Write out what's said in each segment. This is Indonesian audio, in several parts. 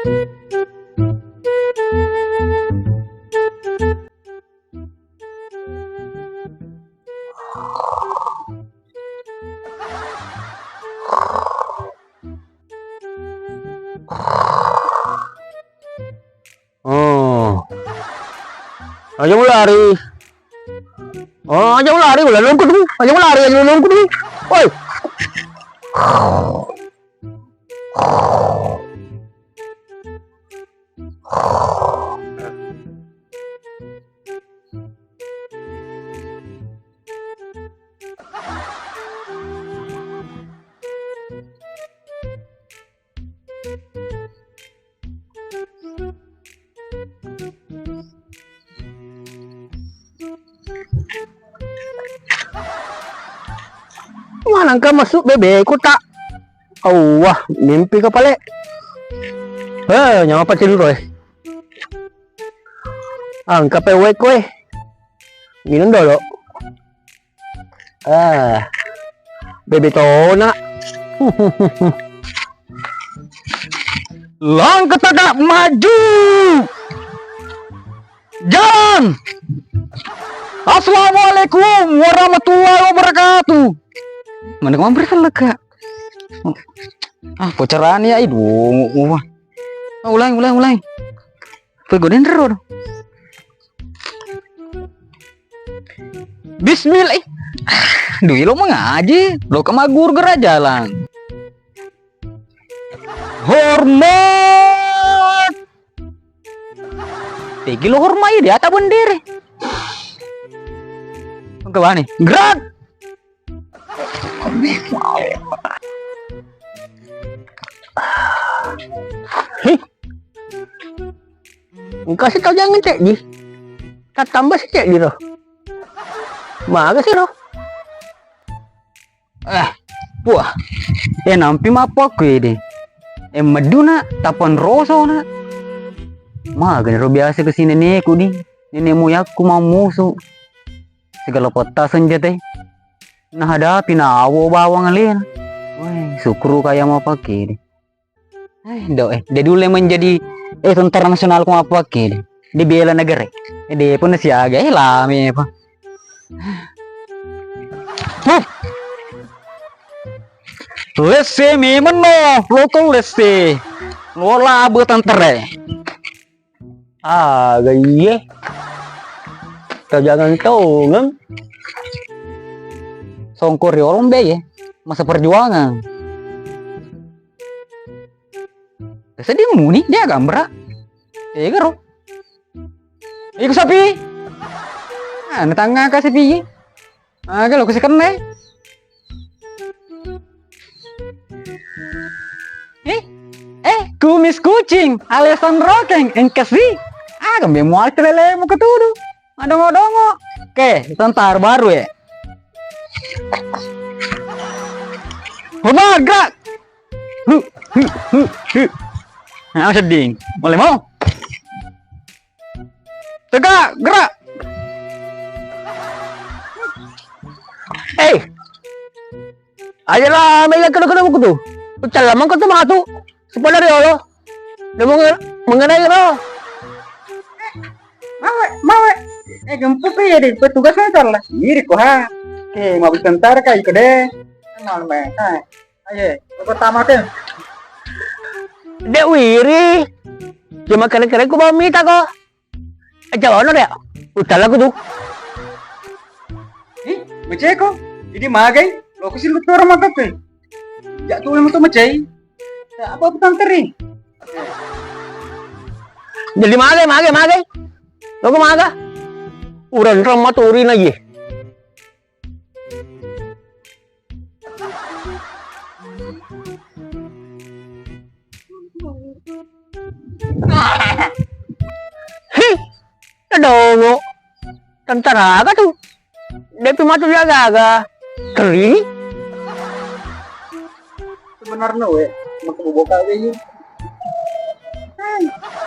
Oh, aja mau lari. Oh, aja mau lari, belum kudu. Aja mau lari, aja belum kudu. Woi. Mana ka masuk bebe ko tak? Oh, wah, mimpi ka pala. Nyawa pa tidur eh. Ang kape wek ko eh. Minum dulu. Bebe tona. Langkah tegak maju. Jalan. Assalamualaikum warahmatullahi wabarakatuh. Mana kamu berselaka? Pocaran ya itu. Ulang. Pegoden terus. Bismillah. Duh, lo mengaji, lo kemagur gerak jalan. Hormat. Tinggi lo hormat di atas bendera. Ke mana? Gerak. Kasih tau jangan cek di. Tak tambah sih cek di lo. Maga sih lo. Wah. Nampi mapa gue deh. Meduna tapan roso na. Maga ro biasa kesini nih ku di. Nenek moyangku mau musuh. Segala peta senjata. Nah hadapi na awo bawang alien. Wah, syukur kayak mau pakai deh. Dia dulu menjadi tentara nasional kau apa pakai deh. Di bela negara. Dia pun siaga lami apa. Lese memang no, lokal lese. Lola buat tentara. Gaya. Kau jangan tahu kan? Songkor ya orang ya, masa perjuangan. Sedih muni dia gambar. Garo. Ikut sapi. Netangga ka sapi. Kalau kasih kena. Kumis kucing, alasan rokeng, engkasi. Kami mau terlele mau ketudu. Adongo-dongo. Oke, tentar baru ya. Hormat gerak. Seding. Boleh mau? Tegak gerak. Ayolah, may nagkano ko to. Pagkalaman ko to mga to. Supaya rin ako. Mengenai ko. Mawe. Gempa pa yun. Petugas na ito lah. Mirip ko ha. Oke, mau tentara kayak ikut deh. Kenal me. Ayo, pertama tuh. Dek wiri. Cuma keren-keren ku mau minta kok. Aja ono deh. Udah lah tuh. Macam kok. Ini magai. Lo kesini betul orang makan tuh. Jatuh yang itu macam. Apa petanteri? Jadi magai. Lo ke maga? Udah ramah turin lagi. Adongo. Tentara ka tuh. Depi matu jaga. Kering. Sebenarnya we, mau kebuka we.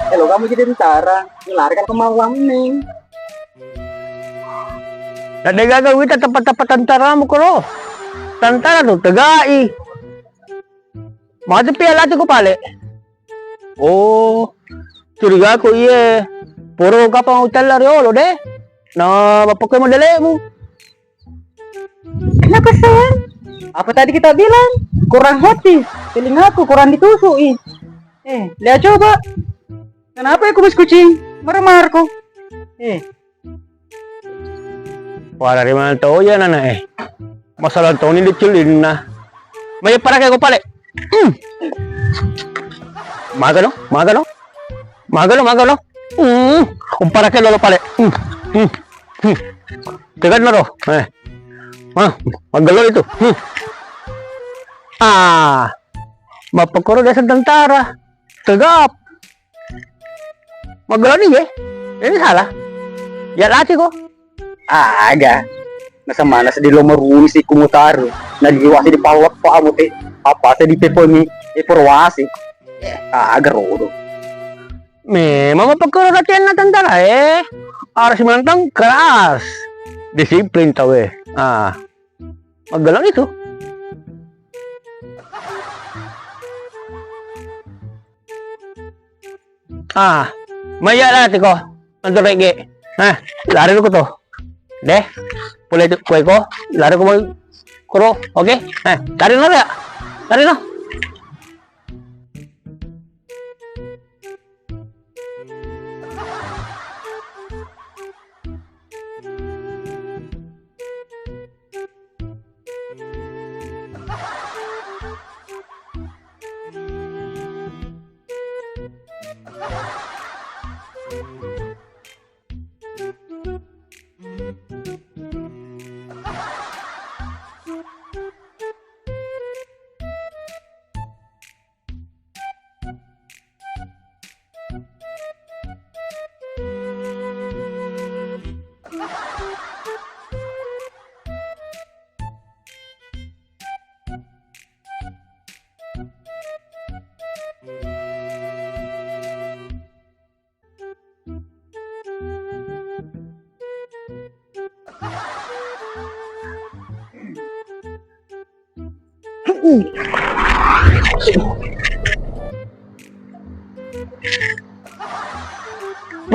Kalau kamu jadi tentara, ngelarikan kemauan nih. Dan gagal kita tempat-tempat tentara mo ko. Tentara tuh tegai. Mati piala tuh ko pale. Oh, curiga ko iya. Puro ka pang hotel Ariolo deh. Na mapakoy mo dali mo. Kenapa sayang? Apa tadi kita bilang? Kurang hati. Feeling aku kurang ditusuk. Lihat coba. Kenapa ya kucing? Marah-marah kok. Wala rin man to yan Masalah to ni diculin na. May para kay ko pala. Magano. Para kay lolo pala. Tegad na ro. Magalo ito. Mapagkuro na sa tantara. Tegap. Magalo ni Ini salah. Ya lati ko. Aga. Nasa mana sa dilo maruni si kumutaro. Nagiwasi di pawak pa amo te. Apa sa di peponi porwasi. Aga rodo. Memang mapagkuro na tiyan na tantara Aras manantang keras. Disiplin tau Magalang itu. Maya lah tiko. Nanti lagi. Lari ko to. Deh. Pulai itu kue ko. Lari ko mo kuro. Oke. Lari na ya. Lari na.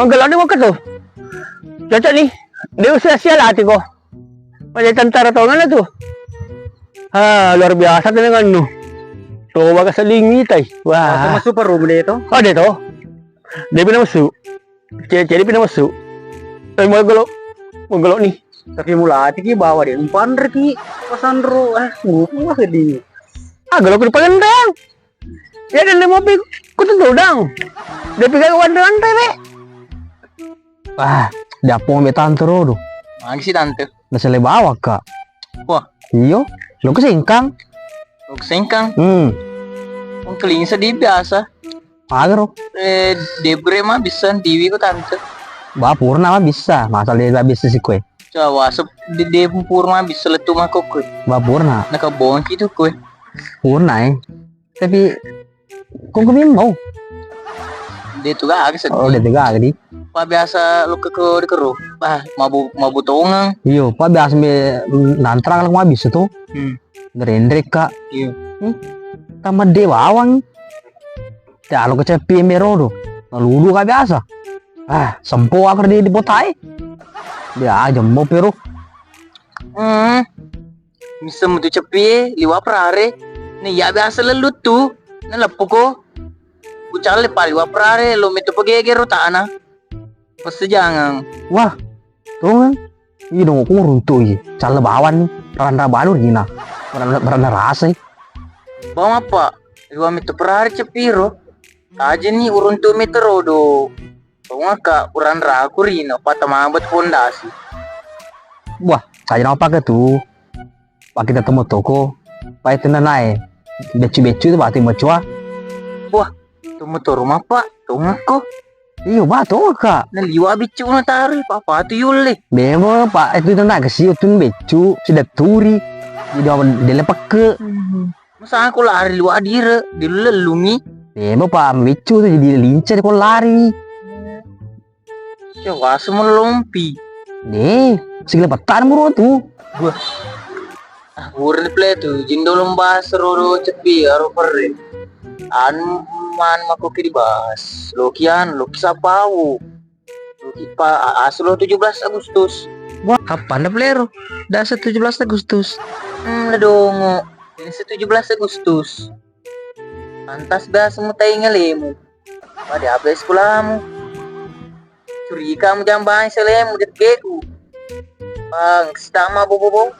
Manggalau ni wakat tu. Cocok ni. Dia usia sial hati ko. Macam tentara tau kan tu. Luar biasa dengan nu. Tuh baga saling tay. Wah. Masuk super room dia itu. Dia tu. Dia pindah masuk. Ciri pindah masuk. Tapi manggalau ni. Tapi mula hati ki bawa dia. Umpan ki pasandro. Ngupu sedih. Galau ko pagandang. Ya dan mobil ko tu dang. Dia pegang wanderan be. Dapo may tante rodo. Lagi si tante. Nasa lebawag ka. Wah. Iyo. Lo kasingkang. Sengkang. Ang clean sa di biasa. Agaro. Debre mah bisa TV ko tante. Purna mah bisa. Masal dia bisa si kue. Cawa di pur mah bisa letu mah ko kue. Purna. Nakabong gitu kue. Purna Tapi kung mau. Dia tu gak agak Oh, dia tiga di. Pa biasa lu ke di keruh. Mabu tongang. Iyo, pa biasa me nantra lang mabis itu. Derendrek ka. Iyo. Tama dewa awang. Talo ka cepi merodo. Nalulu ka biasa. Sempo akar di botai. Dia aja mau pero. Misa mo tu cepi liwa prare. Ni ya biasa lelut tu. Nalapo ko. Kucale pa liwa prare lo meto pagegero tana. Pasti jangan. Wah, tuh kan? Iya dong, aku runtuh iya. Cale bawan nih, randa balur gina. Randa rasa. Bawa apa? Liwa meto prare cepiro. Taja ni uruntu metro do. Bawa ka uran raku rino patamabat pondasi. Wah, saya nak pakai tuh. Pak kita temu toko. Pak itu naik. Becu-becu itu berarti macua. Wah, tu motor rumah pak. Tunggu ko. Iyo ba to ka? Naliwa bicu na tari papa tu yule. Bemo pak itu na kasi utun becu sudah turi. Di daw dele pakke. Masa aku lari liwa dire dilelungi. Bemo pak becu tuh jadi lincah kok lari. Coba semua lompi. Deh, segala petan muru tuh. Wah. Burin play tu jindo lomba serodo cepi aro perre. An man mako ki dibahas. Lokian, Loki sapau. Loki pa aslo 17 Agustus. Wah, kapan dah plero? Dah 17 Agustus. Ladongo. Ini 17 Agustus. Pantas dah semua tayo ngalemu. Pada apa sekolahmu? Curi kamu jamban selemu detkeku. Bang, stama bobo.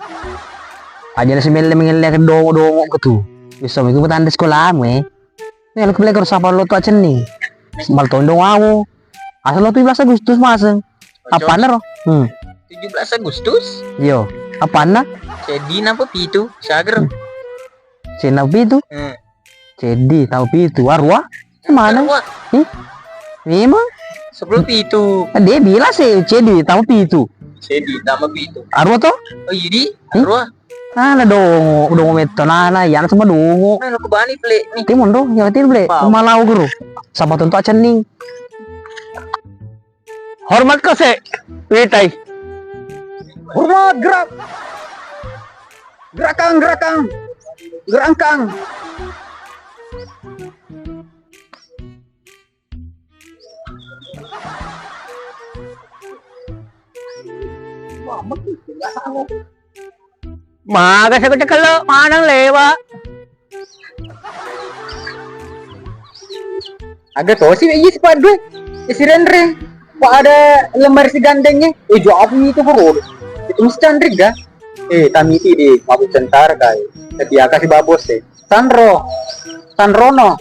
Aja na si Mel mengelak dongo-dongo ko tu. Bisa mo ikutan di sekolah mo eh. Ngayon ko ko sa lo tu acan ni. Malton dong ako. Asal lo 17 Agustus maseng. Apa na ro? 17 Agustus? Yo, apa na? Jadi napa pitu? Sager. Sinabi tu. Jadi tahu pitu arwah? Mana? Wah, Memang? sebelum pitu. Dia bilang sih jadi tahu pitu. Jadi nama pitu. Arwah to? Oh jadi, arwah. Ah, na dongo meto na yan sama dongo. Nah, lo kebani ple nih. Timon do, yang tin ble. Wow. Malau guru. Sama tentu acan ning. Hormat kasi, Witay. Hormat gerak. Gerakang. Gerakang. Magas ako kalau manang lewa. Agak tau sih iya sih Pak Dwe. Si Rendre. Pak ada lembar si gandengnya. Jawab itu bro. Itu mesti Chandrik ga? Tamiti di mabuk centar kai. Setia kasih babos Sandrono.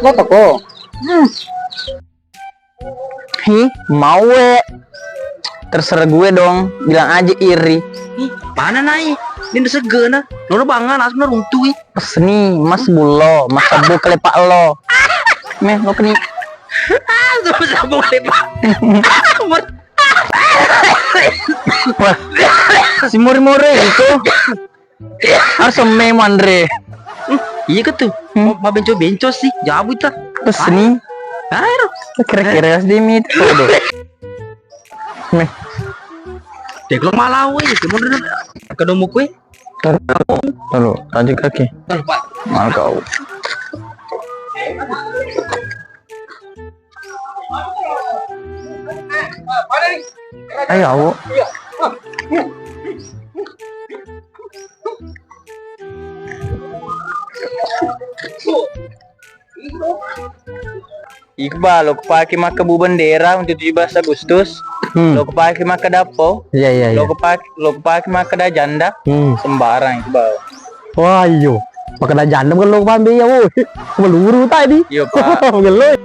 Lo toko. Mau terserah gue dong, bilang aja iri. Mana nai? Ini udah segena. Lo bangan asma runtui. Pesni, mas bulo, mas sabu kelepak lo. Meh, lo keni. Sabung lepak. Wah, si mori-mori itu. Harus semai mandre. Iya ke tuh. Mau benco sih. Jabu itu. Pesni. Air. Kira-kira sedikit. Meh. Deklok malau ya. Kemudian kedemu kue. Lalu, lanjut kaki. Mal kau. Ayo, awo. Iqbal, lo kepake maka bu bendera untuk 17 Agustus. Lo kepake maka dapo. Iya. Lo kepake maka da janda. Sembarang Iqbal. Wah iyo. Pakai janda kan lo pambe ya wo. Meluru tadi. Iya, Pak. Geloy.